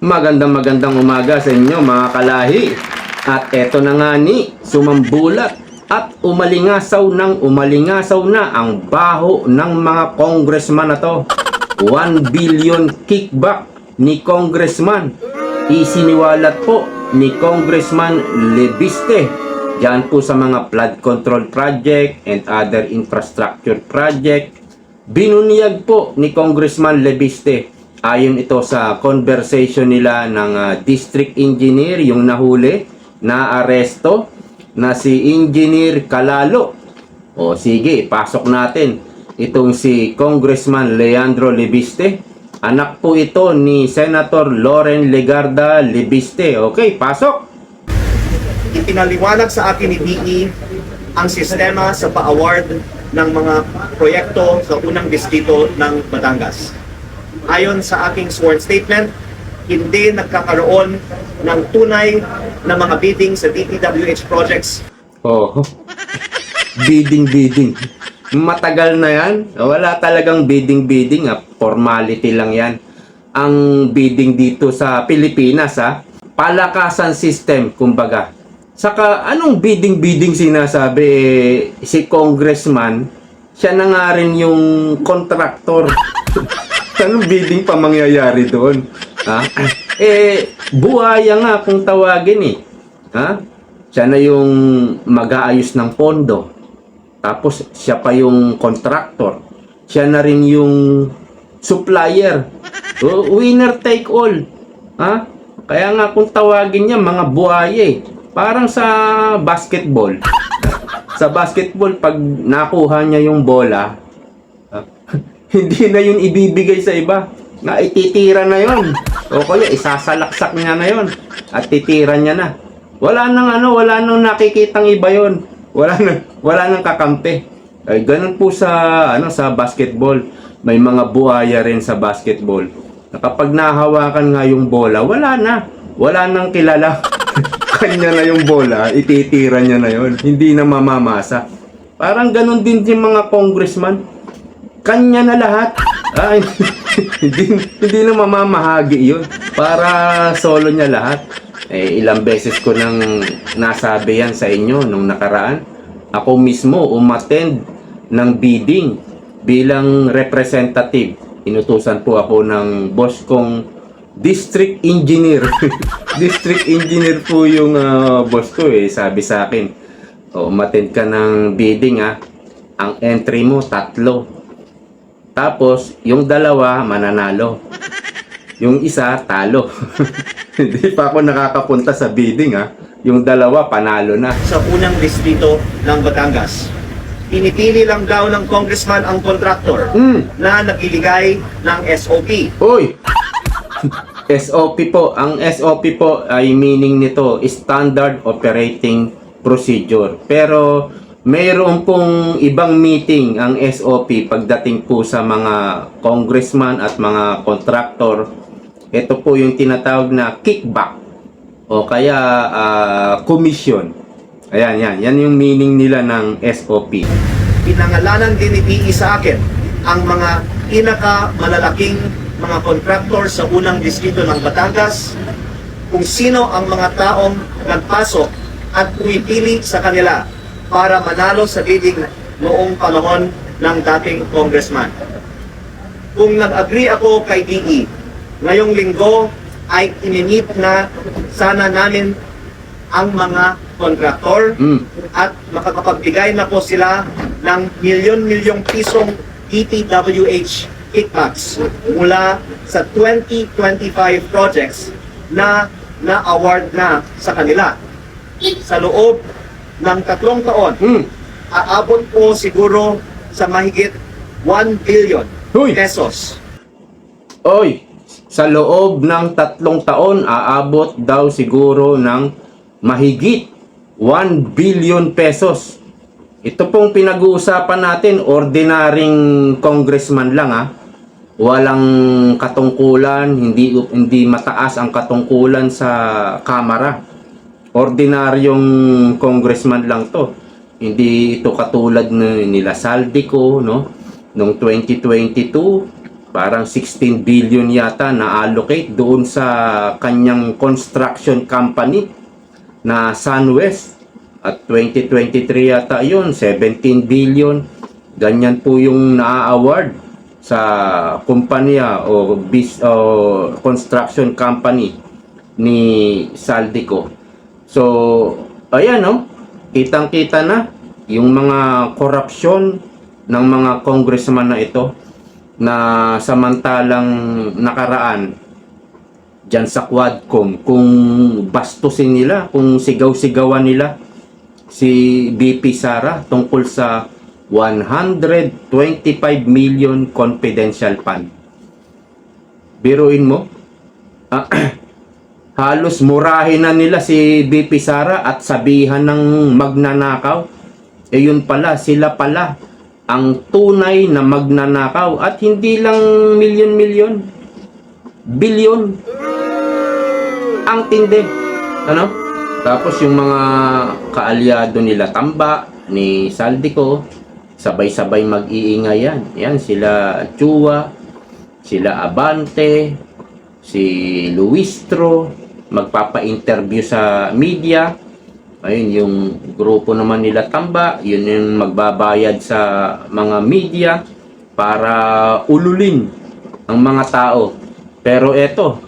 Magandang umaga sa inyo mga kalahi. At eto na nga ni, sumambulat at umalingasaw na ang baho ng mga congressman na to. 1 billion kickback ni congressman. Isiniwalat po ni Congressman Lebiste diyan po sa mga flood control project and other infrastructure project. Binunyag po ni Congressman Lebiste. Ayon ito sa conversation nila ng district engineer, yung nahuli na aresto na si Engineer Calalo. O sige, pasok natin. Itong si Congressman Leandro Lebiste. Anak po ito ni Senator Loren Legarda Lebiste. Okay, pasok. Ipinaliwanag sa akin ni DE ang sistema sa pa-award ng mga proyekto sa unang distrito ng Batangas. Ayon sa aking sworn statement, hindi nagkakaroon ng tunay na mga bidding sa DPWH projects. Oh, bidding. Matagal na yan. Wala talagang bidding. Formality lang yan. Ang bidding dito sa Pilipinas, palakasan system, kumbaga. Saka, anong bidding sinasabi? Si congressman, siya na nga rin yung contractor. Anong bidding pa mangyayari doon? Buhaya nga kung tawagin . Siya na yung mag-aayos ng pondo. Tapos siya pa yung contractor. Siya na rin yung supplier. Winner take all. Kaya nga kung tawagin niya mga buhaya . Parang sa basketball. Sa basketball, pag nakuha niya yung bola, hindi na yun ibibigay sa iba. Ititira na yun. O kaya isasalaksak niya na yun. At titira niya na. Wala nang nakikitang iba yun. Wala nang kakampi. Ay, ganun po sa basketball. May mga buhaya rin sa basketball. Na kapag nahawakan nga yung bola, wala nang kilala. Kanya na yung bola, ititira niya na yun. Hindi na mamamasa. Parang ganun din yung mga congressman. Kanya na lahat. Hindi na mamamahagi yun. Para solo niya lahat. Ilang beses ko nang nasabi yan sa inyo nung nakaraan. Ako mismo umattend ng bidding bilang representative. Inutusan po ako ng boss kong district engineer. District engineer po yung boss ko . Sabi sa akin, umattend ka ng bidding . Ang entry mo 3. Tapos, yung 2 mananalo. Yung isa, talo. Hindi pa ako nakakapunta sa bidding Yung 2 panalo na. Sa unang distrito ng Batangas, pinipili lang daw ng congressman ang contractor na nagiligay ng SOP. Uy! SOP po. Ang SOP po ay meaning nito, Standard Operating Procedure. Pero mayroon pong ibang meeting ang SOP pagdating po sa mga congressman at mga contractor. Ito po yung tinatawag na kickback o kaya commission. Ayan. Yan yung meaning nila ng SOP. Pinangalanan din ni DE sa akin ang mga pinakamalalaking mga contractor sa unang distrito ng Batangas, kung sino ang mga taong nagpasok at pumipili sa kanila para manalo sa bidding noong panahon ng dating congressman. Kung nag-agree ako kay DE, ngayong linggo ay ininip na sana namin ang mga kontraktor at makakapagbigay na po sila ng milyon-milyong pisong DPWH kickbacks mula sa 2025 projects na na-award na sa kanila. Sa loob ng 3 taon, aabot po siguro sa mahigit 1 billion pesos. Oy, sa loob ng 3 taon, aabot daw siguro ng mahigit 1 billion pesos. Ito pong pinag-uusapan natin, ordinaryong congressman lang Walang katungkulan, hindi mataas ang katungkulan sa Kamara. Ordinaryong congressman lang to. Hindi ito katulad nila Saldico, no? Noong 2022, parang 16 billion yata na allocate doon sa kanyang construction company na Sunwest. At 2023 yata yun, 17 billion. Ganyan po yung na-award sa kumpanya o construction company ni Saldico. So, ayan no, kitang-kita na yung mga korupsyon ng mga congressman na ito, na samantalang nakaraan dyan sa Quadcom, kung bastusin nila, kung sigaw-sigawan nila si BP Sara tungkol sa 125 million confidential fund. Biruin mo, halos murahin na nila si BP Sara at sabihan ng magnanakaw. Eh yun pala, sila pala ang tunay na magnanakaw, at hindi lang milyon-milyon, bilyon. Ang tindi. Ano? Tapos yung mga kaalyado nila Tamba, ni Saldico, sabay-sabay mag-iingay yan. Yan, sila Chua, sila Abante, si Luistro, magpapa-interview sa media. Ayun, yung grupo naman nila Tamba, yun yung magbabayad sa mga media para ululin ang mga tao. Pero eto,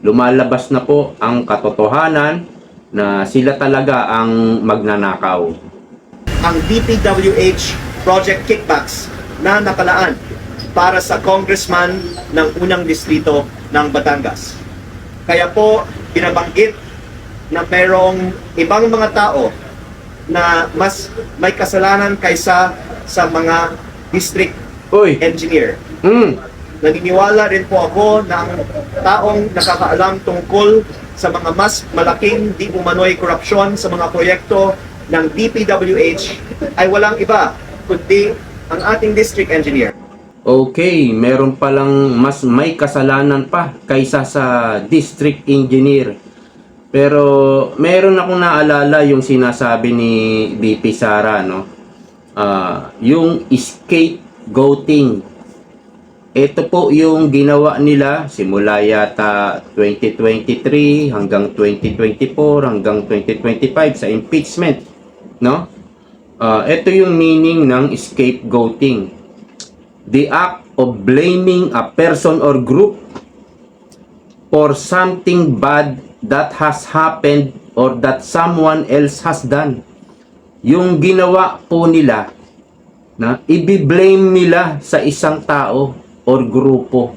lumalabas na po ang katotohanan na sila talaga ang magnanakaw. Ang DPWH project kickbacks na nakalaan para sa congressman ng unang distrito ng Batangas. Kaya po, binabanggit na mayroong ibang mga tao na mas may kasalanan kaysa sa mga district engineer. Naniniwala rin po ako na ang taong nakakaalam tungkol sa mga mas malaking di umano'y korupsyon sa mga proyekto ng DPWH ay walang iba kundi ang ating district engineer. Okay, meron palang mas may kasalanan pa kaysa sa district engineer. Pero meron akong naalala yung sinasabi ni BP Sara, no? Yung scapegoating. Ito po yung ginawa nila simula yata 2023 hanggang 2024 hanggang 2025 sa impeachment, no? Ito yung meaning ng scapegoating. The act of blaming a person or group for something bad that has happened or that someone else has done. Yung ginawa po nila na i-blame nila sa isang tao or grupo.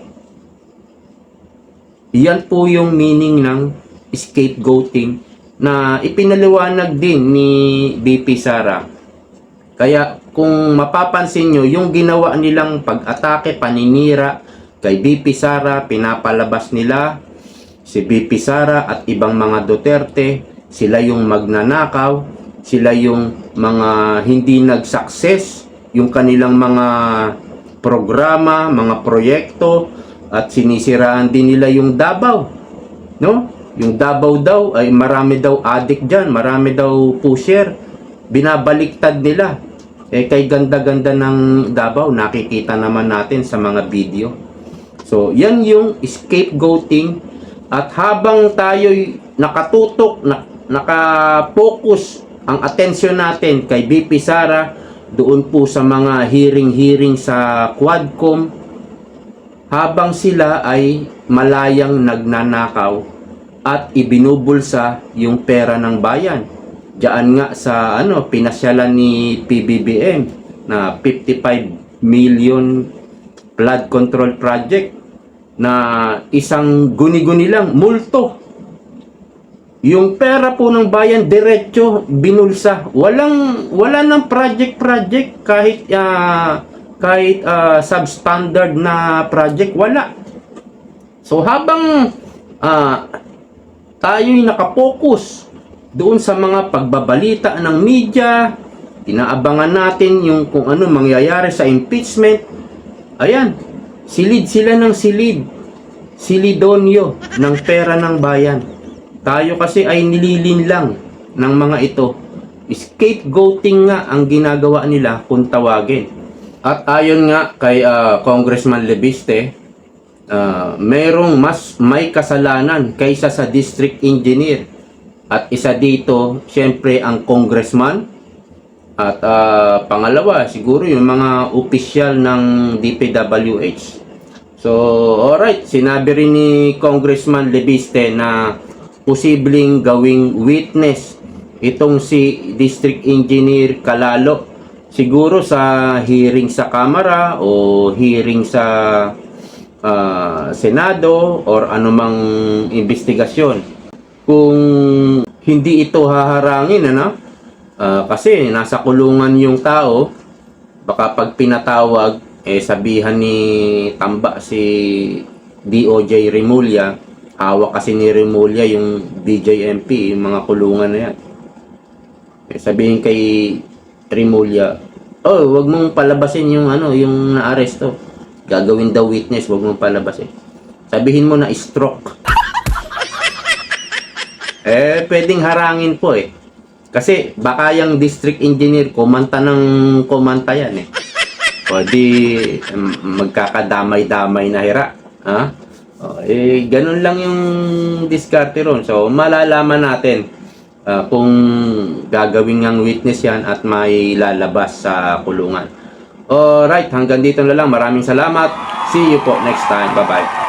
Yan po yung meaning ng scapegoating na ipinaliwanag din ni BP Sara. Kaya kung mapapansin nyo, yung ginawa nilang pag-atake, paninira kay BP Sara, pinapalabas nila si BP Sara at ibang mga Duterte, sila yung magnanakaw, sila yung mga hindi nag-success, yung kanilang mga programa, mga proyekto, at sinisiraan din nila yung Davao, no? Yung Davao daw ay marami daw addict dyan, marami daw pusher, binabaliktad nila. Eh kay ganda-ganda ng Davao, nakikita naman natin sa mga video. So yan yung scapegoating. At habang tayo'y nakatutok, nakapokus ang atensyon natin kay BP Sara, doon po sa mga hearing sa Quadcom, habang sila ay malayang nagnanakaw at ibinubulsa yung pera ng bayan. Diyan nga sa pinasyalan ni PBBM na 55 million flood control project, na isang guni-guni lang, multo. Yung pera po ng bayan diretso binulsa. Wala nang project kahit substandard na project, wala. So habang tayo'y nakapokus doon sa mga pagbabalita ng media, inaabangan natin yung kung ano mangyayari sa impeachment, ayan, silid sila ng silid, silidonyo ng pera ng bayan. Tayo kasi ay nililin lang ng mga ito. Scapegoating nga ang ginagawa nila kung tawagin. At ayon nga kay Congressman Lebiste, merong mas may kasalanan kaysa sa district engineer. At isa dito, syempre ang congressman. At pangalawa, siguro yung mga opisyal ng DPWH. So, alright, sinabi rin ni Congressman Lebiste na posibleng gawing witness itong si District Engineer Calalo. Siguro sa hearing sa Kamara o hearing sa Senado or anumang investigasyon. Kung hindi ito haharangin, kasi nasa kulungan yung tao, baka pag pinatawag, sabihan ni Tamba si DOJ Remulla, hawak kasi ni Remulla yung DJMP, yung mga kulungan na yan. Sabihin kay Remulla, wag mong palabasin yung yung naaresto. Gagawin daw witness, wag mong palabasin. Sabihin mo na stroke. Pwedeng harangin po Kasi baka yung district engineer kumanta ng kumanta yan O di magkakadamay-damay na hira. Ganun lang yung diskarte ron. So malalaman natin kung gagawin ng witness yan at may lalabas sa kulungan. Alright, hanggang dito na lang. Maraming salamat. See you po next time. Bye-bye.